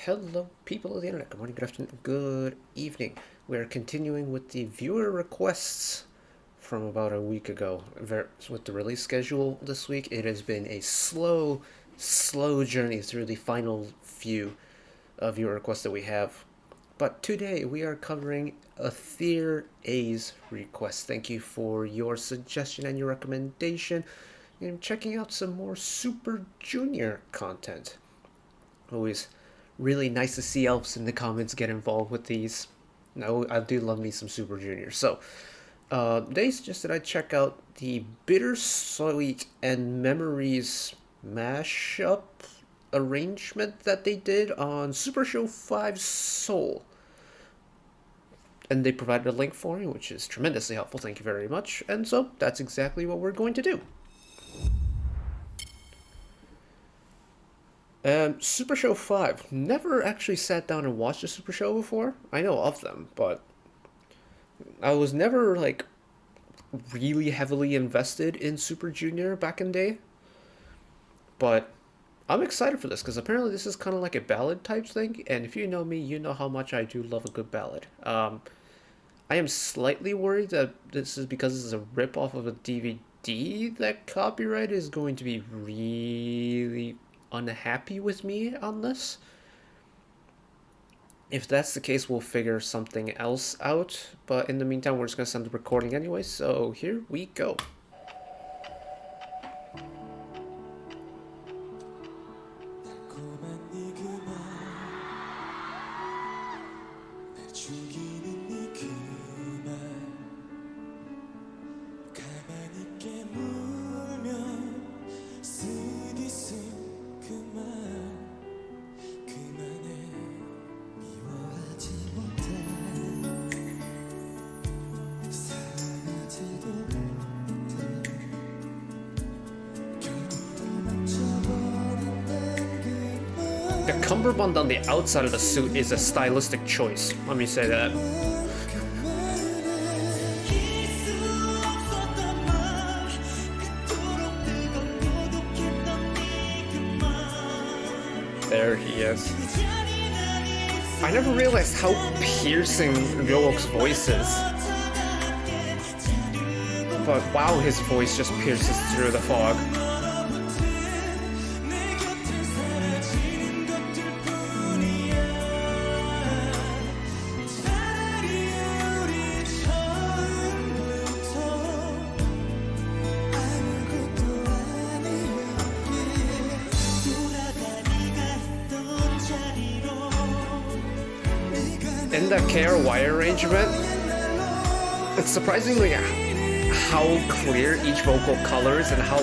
Hello, people of the internet. Good morning, good afternoon, good evening. We are continuing with the viewer requests from about a week ago. With the release schedule this week, it has been a slow journey through the final few viewer requests that we have. But today we are covering Atheer A's request. Thank you for your suggestion and your recommendation. And checking out some more Super Junior content. Always really nice to see elves in the comments get involved with these. No, I do love me some Super Junior. So, they suggested I check out the Bittersweet and Memories mashup arrangement that they did on Super Show 5 Soul. And they provided a link for me, which is tremendously helpful. Thank you very much. And so, that's exactly what we're going to do. Super Show 5. Never actually sat down and watched a Super Show before. I know of them, but I was never, like, really heavily invested in Super Junior back in the day. But I'm excited for this, because apparently this is kind of like a ballad type thing, and if you know me, you know how much I do love a good ballad. I am slightly worried that this is because this is a rip-off of a DVD that copyright is going to be really unhappy with me on this. If that's the case, we'll figure something else out, but in the meantime we're just gonna send the recording anyway, so here we go. The cummerbund on the outside of the suit is a stylistic choice, let me say that. There he is. I never realized how piercing Ryok's voice is. But wow, his voice just pierces through the fog. In the KRY arrangement, it's surprisingly how clear each vocal color is and how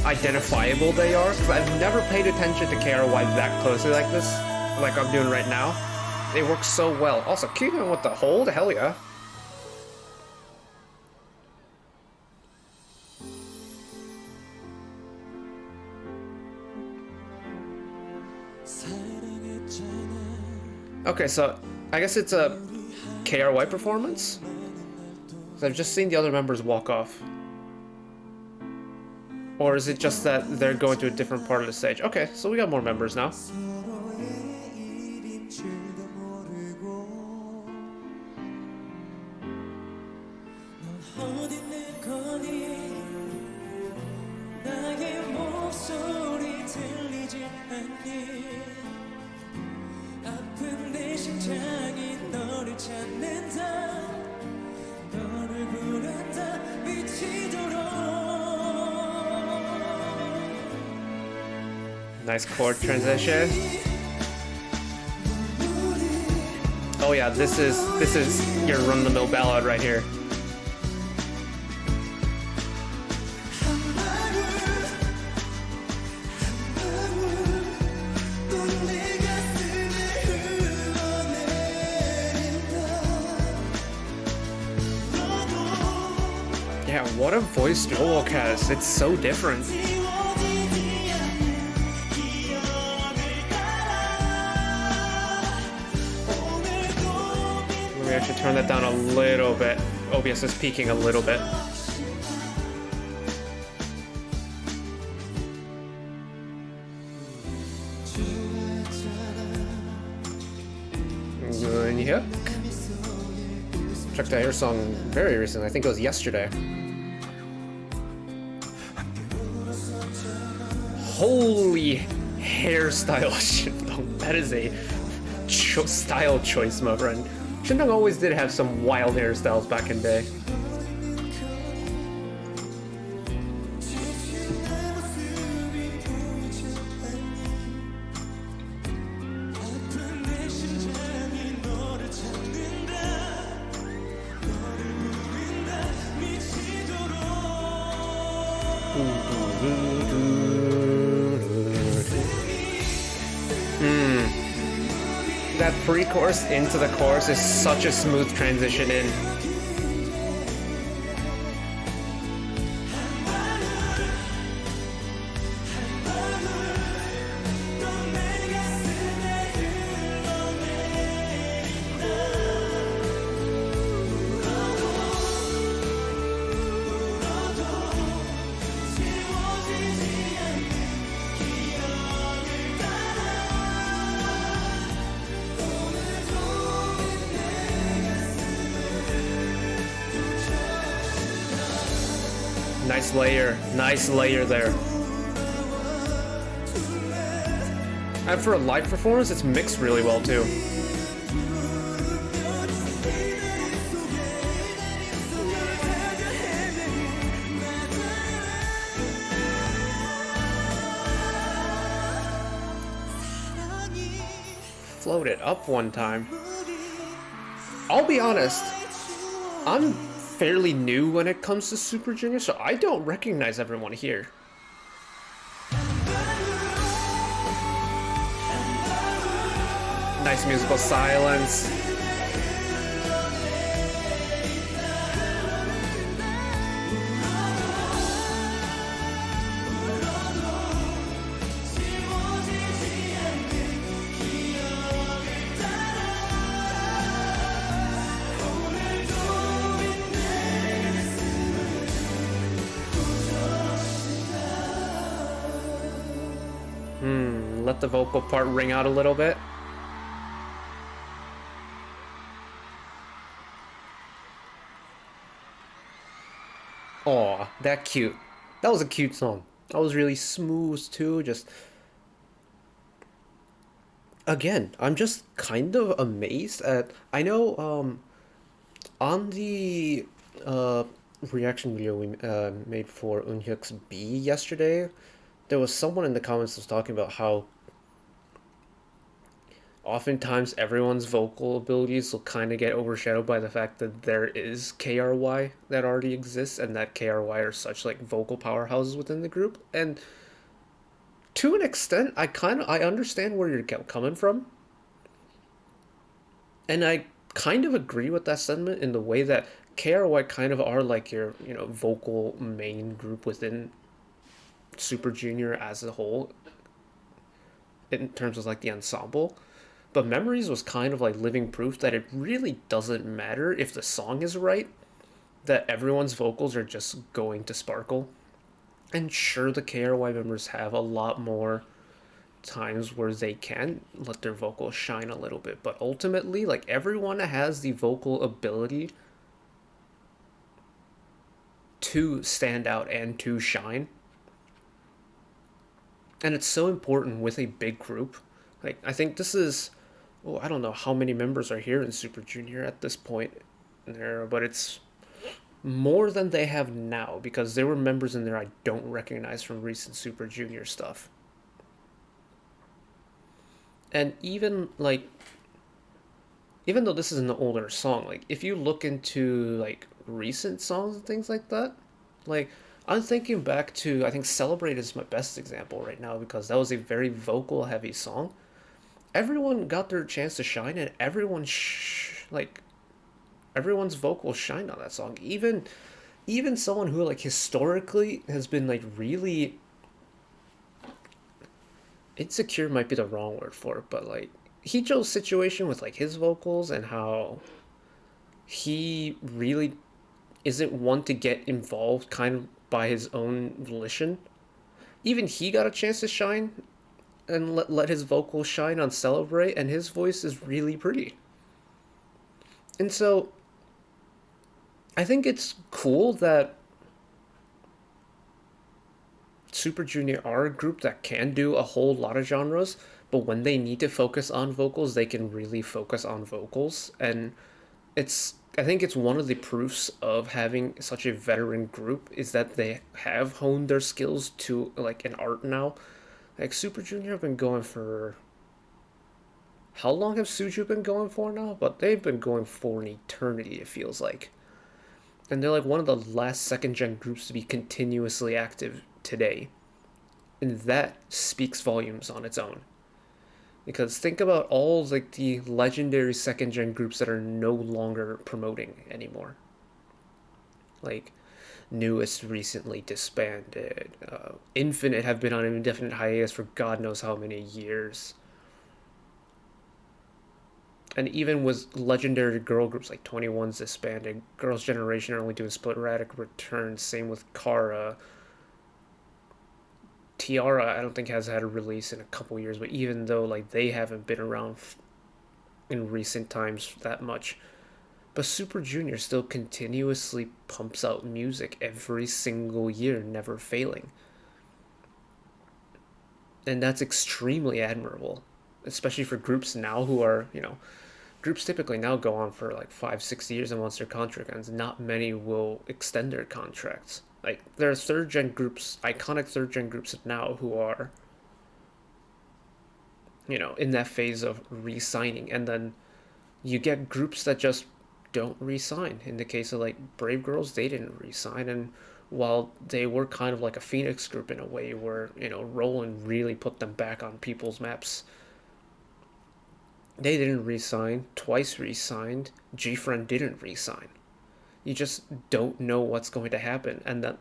identifiable they are, because I've never paid attention to KRY that closely like this, like I'm doing right now. They work so well. Also, keeping with the hold, hell yeah. Okay, so I guess it's a KRY performance? So I've just seen the other members walk off. Or is it just that they're going to a different part of the stage? Okay, so we got more members now. Nice chord transition. Oh yeah, this is your run-of-the-mill ballad right here. Yeah, what a voice Ryok has. It's so different. I should turn that down a little bit. OBS is peaking a little bit. Unhyuk. Checked out her song very recently. I think it was yesterday. Holy hairstyle Shindong. That is a style choice, my friend. Shindong always did have some wild hairstyles back in the day. That pre-chorus into the chorus is such a smooth transition in. Nice layer there. And for a live performance, it's mixed really well too. Float it up one time. I'll be honest, I'm fairly new when it comes to Super Junior, so I don't recognize everyone here. Nice musical silence. Let the vocal part ring out a little bit. Aw, that cute. That was a cute song. That was really smooth too. Just again, I'm just kind of amazed at. I know on the reaction video we made for Unhyuk's B yesterday, there was someone in the comments that was talking about how oftentimes everyone's vocal abilities will kind of get overshadowed by the fact that there is KRY that already exists, and that KRY are such like vocal powerhouses within the group. And to an extent, I understand where you're coming from, and I kind of agree with that sentiment in the way that KRY kind of are like your vocal main group within Super Junior as a whole in terms of like the ensemble. But Memories was kind of like living proof that it really doesn't matter if the song is right, that everyone's vocals are just going to sparkle. And sure, the KRY members have a lot more times where they can let their vocals shine a little bit, but ultimately, like, everyone has the vocal ability to stand out and to shine. And it's so important with a big group. Like, I think this is, I don't know how many members are here in Super Junior at this point there, but it's more than they have now, because there were members in there I don't recognize from recent Super Junior stuff. And even though this is an older song, like, if you look into like recent songs and things like that, like, I'm thinking back to, I think Celebrate is my best example right now, because that was a very vocal heavy song. Everyone got their chance to shine, and everyone's vocals shined on that song. Even someone who like historically has been like really insecure might be the wrong word for it, but like Hicho's situation with like his vocals and how he really isn't one to get involved kind of by his own volition. Even he got a chance to shine and let his vocals shine on Celebrate, and his voice is really pretty. And so I think it's cool that Super Junior are a group that can do a whole lot of genres, but when they need to focus on vocals, they can really focus on vocals. And I think it's one of the proofs of having such a veteran group is that they have honed their skills to like an art now. Like Super Junior have been going for how long have Suju been going for now? But they've been going for an eternity, it feels like. And they're like one of the last second gen groups to be continuously active today. And that speaks volumes on its own. Because think about all like the legendary second gen groups that are no longer promoting anymore. Like Newest recently disbanded. Infinite have been on an indefinite hiatus for God knows how many years. And even with legendary girl groups like 21's disbanded, Girls' Generation are only doing sporadic returns. Same with Kara. Tiara, I don't think has had a release in a couple years, but even though like they haven't been around in recent times that much, but Super Junior still continuously pumps out music every single year, never failing. And that's extremely admirable, especially for groups now who are, groups typically now go on for like 5, 6 years, and once their contract ends, not many will extend their contracts. Like there are third gen groups, iconic third gen groups now who are, in that phase of re-signing, and then you get groups that just don't re-sign. In the case of like Brave Girls, they didn't re-sign, and while they were kind of like a Phoenix group in a way, where Roland really put them back on people's maps, they didn't re-sign. Twice re-signed. G-Friend didn't re-sign. You just don't know what's going to happen, and that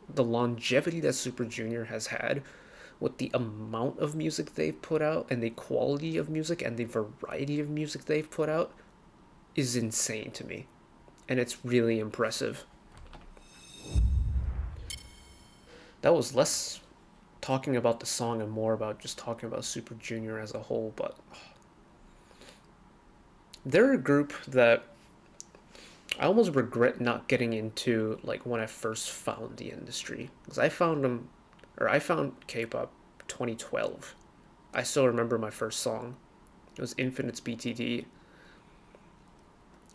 the longevity that Super Junior has had with the amount of music they've put out and the quality of music and the variety of music they've put out is insane to me, and it's really impressive. That was less talking about the song and more about just talking about Super Junior as a whole, but they're a group that I almost regret not getting into like when I first found the industry, because I found K-pop 2012. I still remember my first song. It was Infinite's BTD,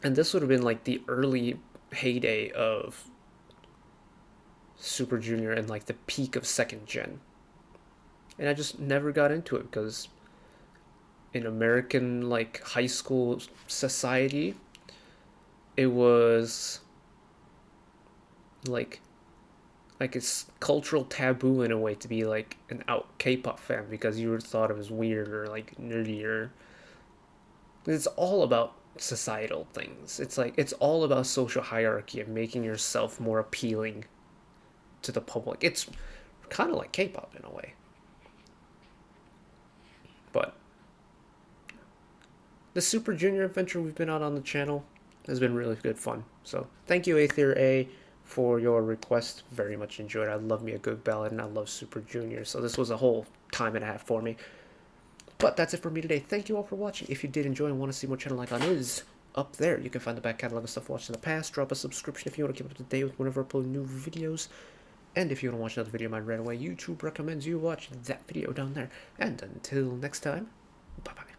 and this would have been like the early heyday of Super Junior and like the peak of second gen. And I just never got into it because in American like high school society, it was like it's cultural taboo in a way to be like an out K-pop fan because you were thought of as weird or like nerdy, or it's all about societal things. It's like it's all about social hierarchy and making yourself more appealing to the public. It's kind of like K-pop in a way. But the Super Junior adventure we've been on the channel has been really good fun. So thank you, Atheer A, for your request. Very much enjoyed. I love me a good ballad, and I love Super Junior. So this was a whole time and a half for me. But that's it for me today. Thank you all for watching. If you did enjoy and want to see more channel icon is up there. You can find the back catalog of stuff watched in the past. Drop a subscription if you want to keep up to date with whenever I upload new videos. And if you want to watch another video of mine right away, YouTube recommends you watch that video down there. And until next time, bye-bye.